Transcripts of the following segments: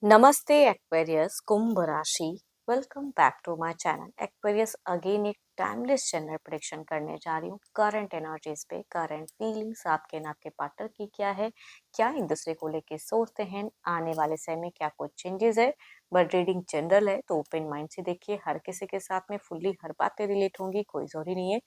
नमस्ते एक्वेरियस कुंभ राशि। Welcome back to my channel Aquarius. Again एक टाइमलेस जनरल प्रेडिक्शन करने जा रही हूँ करंट एनर्जीज पे, करंट फीलिंग्स आपके ना आपके पार्टनर की क्या है, क्या एक दूसरे को लेके सोचते हैं, आने वाले समय में क्या कुछ चेंजेस है। बट रीडिंग जनरल है तो ओपन माइंड से देखिए, हर किसी के साथ में फुल्ली हर बातें रिलेट होंगी, कोई जरूरी नहीं है।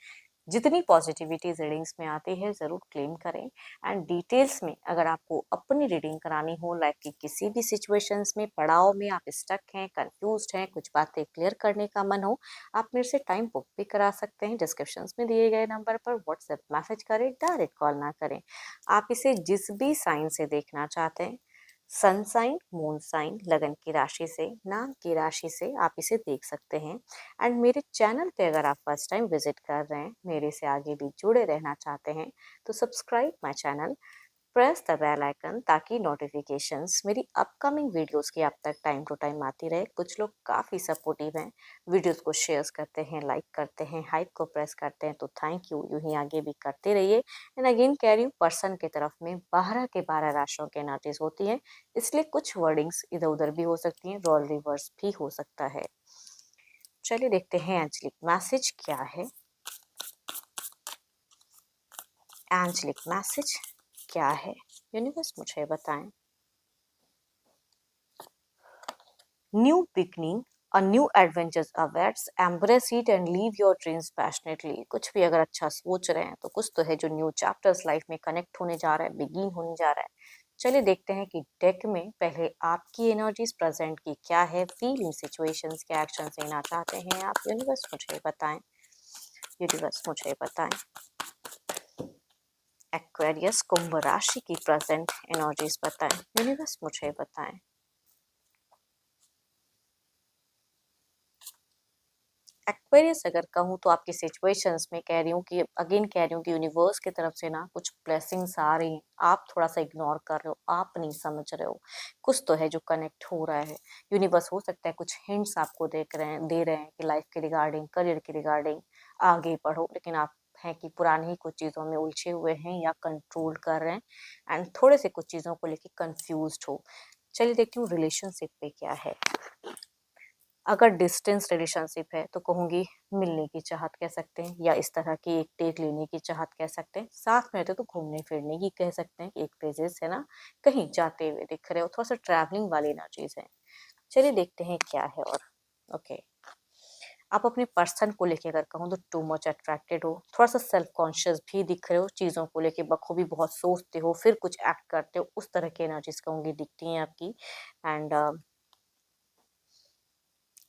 जितनी पॉजिटिविटी रीडिंग्स में आती है ज़रूर क्लेम करें। एंड डिटेल्स में अगर आपको अपनी रीडिंग करानी हो, लाइक कि किसी भी सिचुएशंस में पड़ाव में आप स्टक हैं, कंफ्यूज्ड हैं, कुछ बातें क्लियर करने का मन हो, आप मेरे से टाइम बुक भी करा सकते हैं। डिस्क्रिप्शंस में दिए गए नंबर पर व्हाट्सएप मैसेज करें, डायरेक्ट कॉल ना करें। आप इसे जिस भी साइन से देखना चाहते हैं, सन साइन, मून साइन, लगन की राशि से, नाम की राशि से आप इसे देख सकते हैं। एंड मेरे चैनल पे अगर आप फर्स्ट टाइम विजिट कर रहे हैं, मेरे से आगे भी जुड़े रहना चाहते हैं, तो subscribe my channel, press the bell icon, ताकि नोटिफिकेशंस मेरी अपकमिंग वीडियोस की आप तक टाइम टू टाइम आती रहे। कुछ लोग काफ़ी सपोर्टिव हैं, वीडियोस को शेयर करते हैं, लाइक करते हैं, हाइप को प्रेस करते हैं, तो थैंक यू। यूँ ही आगे भी करते रहिए। एंड अगेन कह रही हूँ, पर्सन की तरफ में 12 के 12 राशियों के एनर्जीज होती हैं, इसलिए कुछ वर्डिंग्स इधर उधर भी हो सकती हैं, रोल रिवर्स भी हो सकता है। चलिए देखते हैं एंजलिक मैसेज क्या है। एंजलिक मैसेज क्या है, यूनिवर्स मुझे बताएं। New beginning, a new adventures awaits, embrace it and leave your dreams passionately. कुछ भी अगर अच्छा सोच रहे हैं तो कुछ तो है जो न्यू चैप्टर्स लाइफ में कनेक्ट होने जा रहा है, बिगिन होने जा रहा है। चलिए देखते हैं कि डेक में पहले आपकी एनर्जीज प्रेजेंट की क्या है, फीलिंग, सिचुएशंस, क्या एक्शन लेना चाहते हैं आप, यूनिवर्स मुझे बताएं। यूनिवर्स मुझे बताएं। एक्वेरियस कुंभ राशि की प्रेजेंट एनर्जीज बताएं, यूनिवर्स मुझे बताएं। एक्वेरियस अगर कहूँ तो आपकी सिचुएशंस में कह रही हूँ कि अगेन कह रही हूँ कि यूनिवर्स की तरफ से ना कुछ ब्लेसिंग्स आ रही हैं, आप थोड़ा सा इग्नोर कर रहे हो, आप नहीं समझ रहे हो। कुछ तो है जो कनेक्ट हो रहा है। यूनिवर्स हो सकता है कुछ हिंट्स आपको दे रहे हैं कि लाइफ के रिगार्डिंग, करियर के रिगार्डिंग आगे बढ़ो, लेकिन आप हैं कि पुरानी ही कुछ चीज़ों में उलझे हुए हैं या कंट्रोल कर रहे हैं, एंड थोड़े से कुछ चीज़ों को लेके कंफ्यूज हो। चलिए देखती हूँ रिलेशनशिप पे क्या है। अगर डिस्टेंस रिलेशनशिप है तो कहूँगी मिलने की चाहत कह सकते हैं, या इस तरह की एक टेक लेने की चाहत कह सकते हैं। साथ में रहते तो घूमने फिरने की कह सकते हैं कि एक प्रेजेंस है ना, कहीं जाते हुए दिख रहे हो, थोड़ा सा ट्रैवलिंग वाली ना चीज़ है। चलिए देखते हैं क्या है। और ओके, आप अपने पर्सन को लेके अगर कहूँ तो टू मच अट्रैक्टेड हो, थोड़ा सा सेल्फ कॉन्शियस भी दिख रहे हो, चीज़ों को लेके बखूबी बहुत सोचते हो, फिर कुछ एक्ट करते हो, उस तरह की एनर्जीज कहूँगी दिखती हैं आपकी। एंड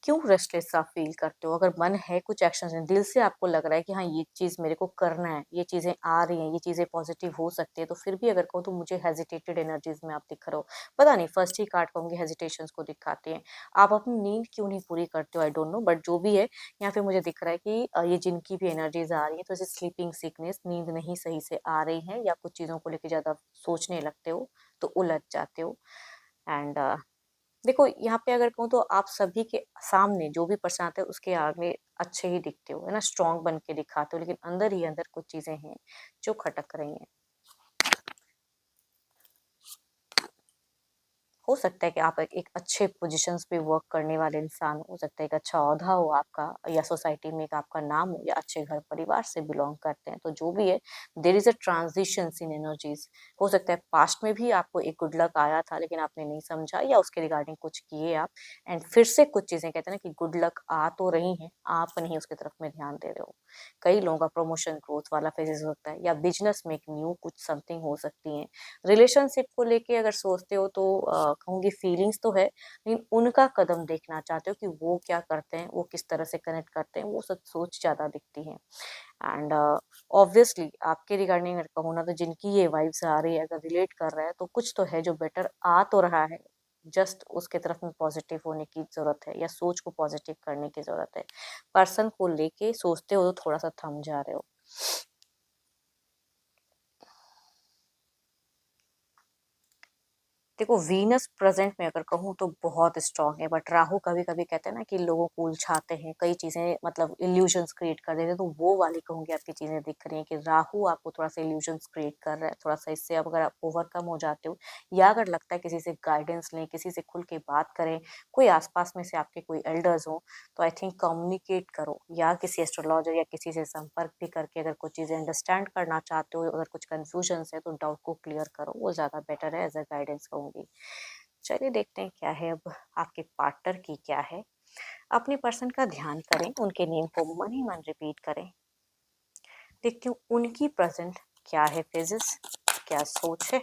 क्यों रेस्टलेस आप फील करते हो, अगर मन है कुछ एक्शन है, दिल से आपको लग रहा है कि हाँ ये चीज़ मेरे को करना है, ये चीज़ें आ रही हैं, ये चीज़ें पॉजिटिव हो सकती है, तो फिर भी अगर कहूँ तो मुझे हेजिटेटेड एनर्जीज में आप दिख रहे हो। पता नहीं, फर्स्ट ही कार्ड कहूँगी हेजिटेशंस को दिखाते हैं। आप अपनी नींद क्यों नहीं पूरी करते हो, आई डोंट नो, बट जो भी है यहाँ पे मुझे दिख रहा है कि ये जिनकी भी एनर्जीज आ रही है, तो जैसे स्लीपिंग सिकनेस, नींद नहीं सही से आ रही है, या कुछ चीज़ों को लेकर ज़्यादा सोचने लगते हो तो उलझ जाते हो। एंड देखो यहाँ पे अगर कहूँ तो आप सभी के सामने जो भी पर्सन आता है उसके आगे अच्छे ही दिखते हो, है ना, स्ट्रांग बन के दिखाते हो, लेकिन अंदर ही अंदर कुछ चीजें हैं जो खटक रही हैं। हो सकता है कि आप एक अच्छे पोजीशंस पे वर्क करने वाले इंसान हो सकता है, एक अच्छा औहदा हो आपका, या सोसाइटी में एक आपका नाम हो, या अच्छे घर परिवार से बिलोंग करते हैं, तो जो भी है there is a transition in energies. हो सकता है पास्ट में भी आपको एक गुड लक आया था लेकिन आपने नहीं समझा, या उसके रिगार्डिंग कुछ किए आप, एंड फिर से कुछ चीजें कहते हैं ना कि गुड लक आ तो रही हैं, आप नहीं उसकी तरफ में ध्यान दे रहे हो। कई लोगों का प्रमोशन ग्रोथ वाला फेजेस होता है, या बिजनेस में एक न्यू कुछ समथिंग हो सकती है। रिलेशनशिप को लेके अगर सोचते हो तो कहूँगी फीलिंग्स तो है, लेकिन उनका कदम देखना चाहते हो कि वो क्या करते हैं, वो किस तरह से कनेक्ट करते हैं, वो सब सोच ज़्यादा दिखती है। एंड ऑब्वियसली आपके रिगार्डिंग अगर कहूँ ना, तो जिनकी ये वाइब्स आ रही है, अगर रिलेट कर रहा है तो कुछ तो है जो बेटर आ तो रहा है, जस्ट उसके तरफ में पॉजिटिव होने की जरूरत है, या सोच को पॉजिटिव करने की जरूरत है। पर्सन को लेके सोचते हो तो थोड़ा सा थम जा रहे हो। देखो वीनस प्रेजेंट में अगर कहूँ तो बहुत स्ट्रांग है, बट राहु कभी कभी कहते हैं ना कि लोगों को उलझाते हैं, कई चीजें मतलब इल्यूजन्स क्रिएट कर देते हैं, तो वो वाली कहूंगी आपकी चीजें दिख रही हैं कि राहु आपको थोड़ा सा इल्यूजन्स क्रिएट कर रहा है। थोड़ा सा इससे अब अगर आप ओवरकम हो जाते हो, या अगर लगता है किसी से गाइडेंस लें, किसी से खुल के बात करें, कोई आसपास में से आपके कोई एल्डर्स हो, तो आई थिंक कम्युनिकेट करो, या किसी एस्ट्रोलॉजर या किसी से संपर्क भी करके अगर कुछ चीजें अंडरस्टैंड करना चाहते हो, अगर कुछ कंफ्यूजन है तो डाउट को क्लियर करो, वो ज्यादा बेटर है एज अ गाइडेंस कहूंगी। चलिए देखते हैं क्या है अब आपके पार्टनर की क्या है। अपने पर्सन का ध्यान करें, उनके नेम को मन ही मन रिपीट करें। देखती हूँ उनकी प्रेजेंट क्या है फेजेस, क्या सोच है।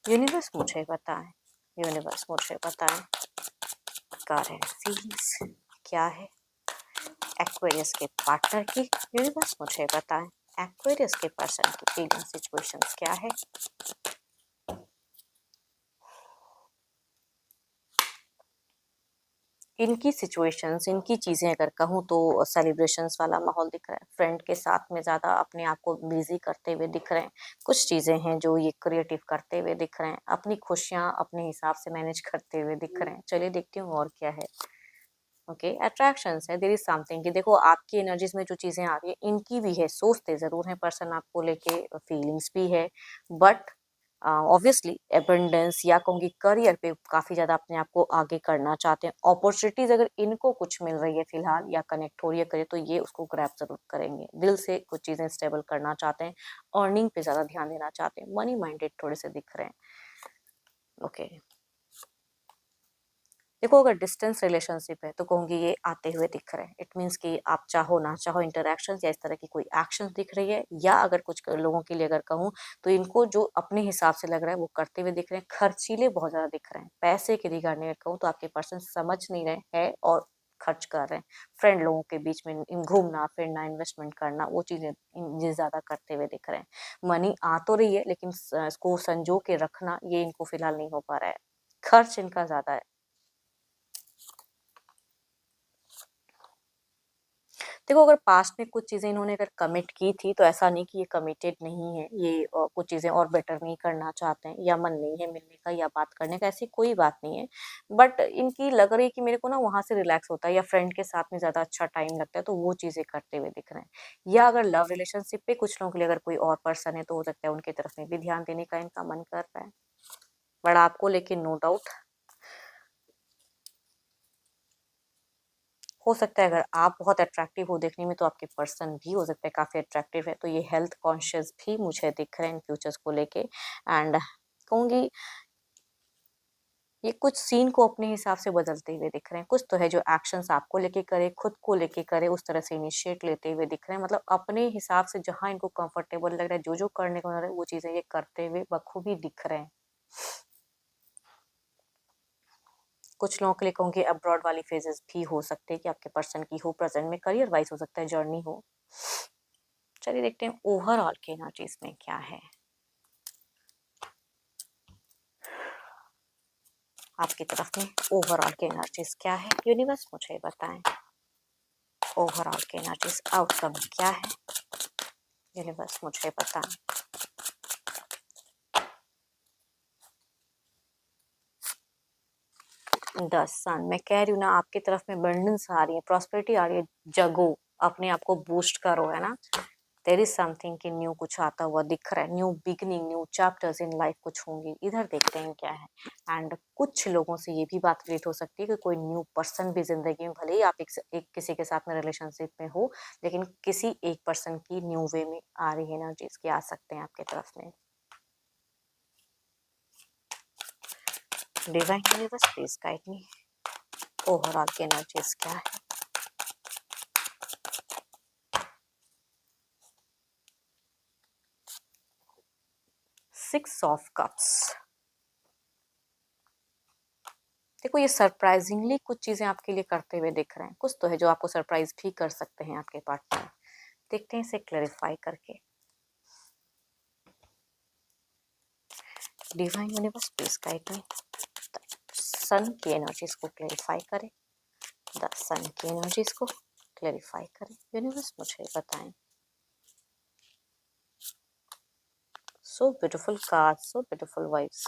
यूनिवर्स मुझे बताएं, यूनिवर्स मुझे बताएं करंट फीलिंग्स क्या है एक्वेरियस के पार्टनर की। यूनिवर्स मुझे बताएं एक्वेरियस के पर्सन की फीलिंग सिचुएशंस क्या है। इनकी सिचुएशंस, इनकी चीज़ें अगर कहूँ तो सेलिब्रेशंस वाला माहौल दिख रहा है, फ्रेंड के साथ में ज़्यादा अपने आप को बिजी करते हुए दिख रहे हैं। कुछ चीज़ें हैं जो ये क्रिएटिव करते हुए दिख रहे हैं, अपनी खुशियाँ अपने हिसाब से मैनेज करते हुए दिख रहे हैं। चलिए देखती हूँ और क्या है। ओके अट्रैक्शंस है, देयर इज समथिंग कि देखो आपकी एनर्जीज में जो चीज़ें आ रही है इनकी भी है, सोचते ज़रूर हैं पर्सन आपको लेके, फीलिंग्स भी है, बट ऑब्वियसली अबंडेंस या कहूँगी करियर पे काफ़ी ज़्यादा अपने आप को आगे करना चाहते हैं। अपॉर्चुनिटीज अगर इनको कुछ मिल रही है फिलहाल या कनेक्ट हो रही है करे, तो ये उसको ग्रैब जरूर करेंगे, दिल से कुछ चीज़ें स्टेबल करना चाहते हैं, अर्निंग पे ज़्यादा ध्यान देना चाहते हैं, मनी माइंडेड थोड़े से दिख रहे हैं। ओके देखो अगर डिस्टेंस रिलेशनशिप है तो कहूंगी ये आते हुए दिख रहे हैं। इट मीन्स कि आप चाहो ना चाहो इंटरेक्शन या इस तरह की कोई एक्शन दिख रही है, या अगर कुछ लोगों के लिए अगर कहूँ तो इनको जो अपने हिसाब से लग रहा है वो करते हुए दिख रहे हैं। खर्चीले बहुत ज्यादा दिख रहे हैं, पैसे के रिगार्डिंग कहूँ तो आपके पर्सन समझ नहीं रहे हैं और खर्च कर रहे हैं। फ्रेंड लोगों के बीच में घूमना फिरना, इन्वेस्टमेंट करना, वो चीजें ये ज्यादा करते हुए दिख रहे हैं। मनी आ तो रही है लेकिन इसको संजो के रखना ये इनको फिलहाल नहीं हो पा रहा है, खर्च इनका ज्यादा है। देखो अगर पास्ट में कुछ चीजें इन्होंने अगर कमिट की थी तो ऐसा नहीं कि ये कमिटेड नहीं है, ये कुछ चीजें और बेटर नहीं करना चाहते हैं, या मन नहीं है मिलने का या बात करने का, ऐसी कोई बात नहीं है। बट इनकी लग रही है कि मेरे को ना वहां से रिलैक्स होता है या फ्रेंड के साथ में ज्यादा अच्छा टाइम लगता है, तो वो चीजें करते हुए दिख रहे हैं। या अगर लव रिलेशनशिप पे कुछ लोगों के लिए अगर कोई और पर्सन है तो हो सकता है उनकी तरफ में भी ध्यान देने का इनका मन कर रहा है, बट आपको लेकिन नो डाउट हो सकता है अगर आप बहुत अट्रैक्टिव हो देखने में तो आपके पर्सन भी हो सकता है काफी अट्रैक्टिव है, तो ये हेल्थ कॉन्शियस भी मुझे दिख रहे हैं इन फ्यूचर्स को लेके। एंड कहूंगी ये कुछ सीन को अपने हिसाब से बदलते हुए दिख रहे हैं। कुछ तो है जो एक्शंस आपको लेके करे, खुद को लेके करे, उस तरह से इनिशिएट लेते हुए दिख रहे हैं, मतलब अपने हिसाब से जहां इनको कंफर्टेबल लग रहा है, जो जो करने को लग रहा है वो चीजें ये करते हुए बखूबी दिख रहे हैं। कुछ लोगों के लिए कहूँगी अब्रॉड वाली फेजेस भी हो सकते हैं कि आपके पर्सन की हो, प्रेजेंट में करियर वाइज हो सकता है जर्नी हो। चलिए देखते हैं ओवरऑल की एनर्जीज में क्या है आपकी तरफ में। ओवरऑल की एनर्जीज क्या है यूनिवर्स मुझे बताएं, ओवरऑल की एनर्जीज आउटकम क्या है यूनिवर्स मुझे बताएं। द सन, मैं कह रही हूँ ना आपकी तरफ में बंडन्स आ रही है, प्रॉस्पेरिटी आ रही है, जगो अपने आप को बूस्ट करो, है ना। देर इज समथिंग कि न्यू कुछ आता हुआ दिख रहा है, new beginning, new chapters in life कुछ होंगे, इधर देखते हैं क्या है। एंड कुछ लोगों से ये भी बात क्रिएट हो सकती है कि कोई न्यू पर्सन भी जिंदगी में, भले ही आप एक किसी के साथ में रिलेशनशिप में हो, लेकिन किसी एक पर्सन की न्यू वे में आ रही एनर्जीज के आ सकते हैं आपके तरफ में। Divine universe please guide me, overall की एनर्जीज क्या है। सिक्स ऑफ कप्स, देखो ये सरप्राइजिंगली कुछ चीजें आपके लिए करते हुए दिख रहे हैं, कुछ तो है जो आपको सरप्राइज भी कर सकते हैं आपके पार्टनर। देखते हैं इसे क्लैरिफाई करके। Divine universe please guide me, sun की एनर्जीज को क्लैरिफाई करें, द सन की एनर्जीज को क्लैरिफाई करें यूनिवर्स मुझे बताएं। So beautiful card, so beautiful vibes,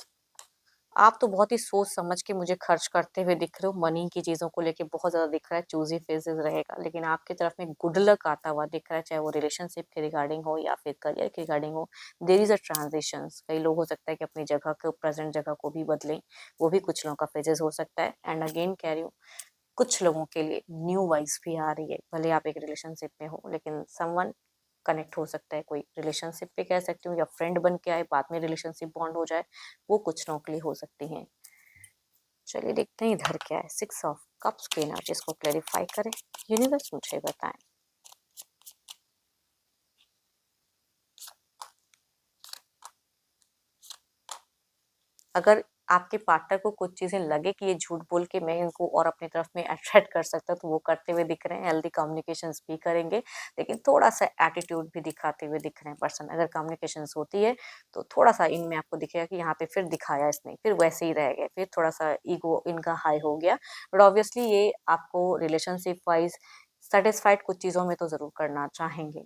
आप तो बहुत ही सोच समझ के मुझे खर्च करते हुए दिख रहे हो, मनी की चीज़ों को लेके बहुत ज़्यादा दिख रहा है, चूज़ी फेसेस रहेगा, लेकिन आपकी तरफ में गुड लक आता हुआ दिख रहा है, चाहे वो रिलेशनशिप के रिगार्डिंग हो या फिर करियर के रिगार्डिंग हो। देयर इज़ अ ट्रांज़िशंस, कई लोग हो सकता है कि अपनी जगह को, प्रेज़ेंट जगह को भी बदलें, वो भी कुछ लोगों का फेजेज़ हो सकता है। एंड अगेन कह रही हूँ, कुछ लोगों के लिए न्यू वाइब्स भी आ रही है, भले आप एक रिलेशनशिप में हो, लेकिन समवन कनेक्ट हो सकता है, कोई रिलेशनशिप पे कह सकती हूँ या फ्रेंड बन के आए, बाद में रिलेशनशिप बॉन्ड हो जाए, वो कुछ लोगों के लिए हो सकती हैं। चलिए देखते हैं इधर क्या है। 6 ऑफ कप्स की एनर्जीज को क्लेरिफाई करें, यूनिवर्स मुझे बताएं। अगर आपके पार्टनर को कुछ चीजें लगे कि ये झूठ बोल के मैं इनको और अपनी तरफ में अट्रैक्ट कर सकता हूँ, तो वो करते हुए दिख रहे हैं, हेल्दी कम्युनिकेशंस भी करेंगे, लेकिन थोड़ा सा एटीट्यूड भी दिखाते हुए दिख रहे हैं पर्सन। अगर कम्युनिकेशंस होती है तो थोड़ा सा इनमें आपको दिखेगा कि यहाँ पे फिर दिखाया इसने, फिर वैसे ही रह गए, फिर थोड़ा सा ईगो इनका हाई हो गया। बट ऑब्वियसली ये आपको रिलेशनशिप वाइज सेटिस्फाइड कुछ चीजों में तो जरूर करना चाहेंगे।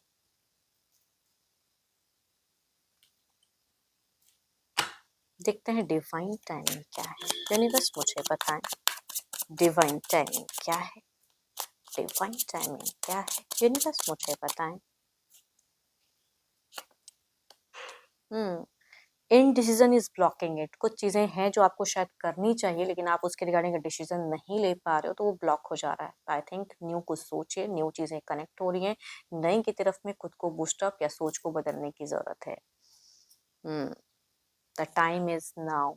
देखते हैं डिवाइन टाइमिंग क्या है, यूनिवर्स मुझे बताएं। डिवाइन टाइमिंग क्या है, डिवाइन टाइमिंग क्या है, यूनिवर्स मुझे बताएं। हम्म इनडिसीजन इज ब्लॉकिंग इट, कुछ चीजें हैं जो आपको शायद करनी चाहिए लेकिन आप उसके रिगार्डिंग डिसीजन नहीं ले पा रहे हो, तो वो ब्लॉक हो जा रहा है। आई थिंक न्यू कुछ सोचिए, न्यू चीजें कनेक्ट हो रही हैं, नई की तरफ में खुद को बूस्टअप या सोच को बदलने की जरूरत है। Hmm the time is now.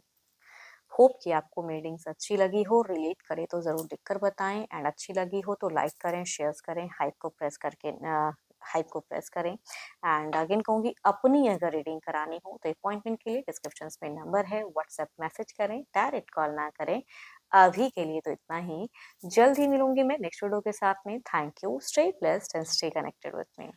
Hope कि आपको मीटिंग्स अच्छी लगी हो, रिलेट करे तो ज़रूर लिखकर बताएं, एंड अच्छी लगी हो तो लाइक करें, शेयर करें, हाइप को प्रेस करें। एंड अगेन कहूँगी, अपनी अगर रीडिंग करानी हो तो अपॉइंटमेंट के लिए डिस्क्रिप्शन में नंबर है, व्हाट्सएप मैसेज करें, डायरेक्ट कॉल ना करें। अभी के लिए तो इतना ही, जल्द ही मिलूंगी मैं नेक्स्ट वीडियो के साथ में। Thank you, stay blessed and stay connected with me.